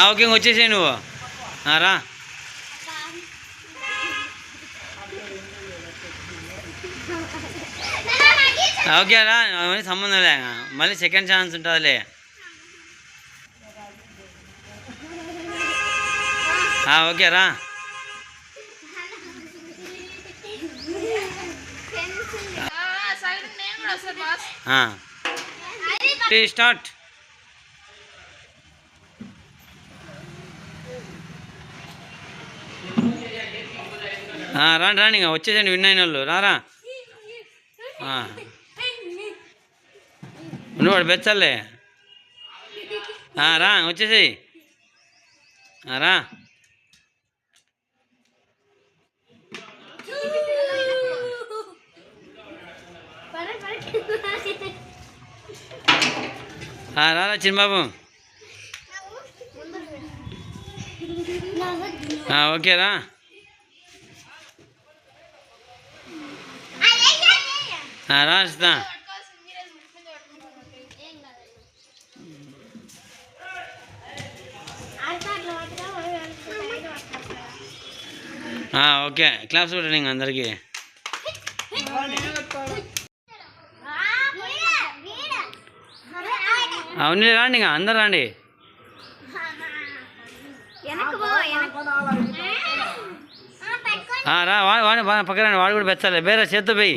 okay వచ్చేసాయి నువ్వు రా ఓకే రా అవన్నీ సంబంధం లే మళ్ళీ సెకండ్ ఛాన్స్ ఉంటుందిలే ఓకే రా స్టార్ట్ రాండి రాండి ఇంకా వచ్చేసండి విన్ అయిన వాళ్ళు రారా నువ్వు వాడు బెచ్చలే రా వచ్చేసేయి రా రారా చిన్నబాబు ఓకేరా రాస్తా ఓకే క్లాప్స్ కొట్టండి ఇంక అందరికీ అవును రాండి ఇంకా అందరు రండి రా వాడు పక్కన వాడు కూడా పెంచాలి వేరే చేత్తో పోయి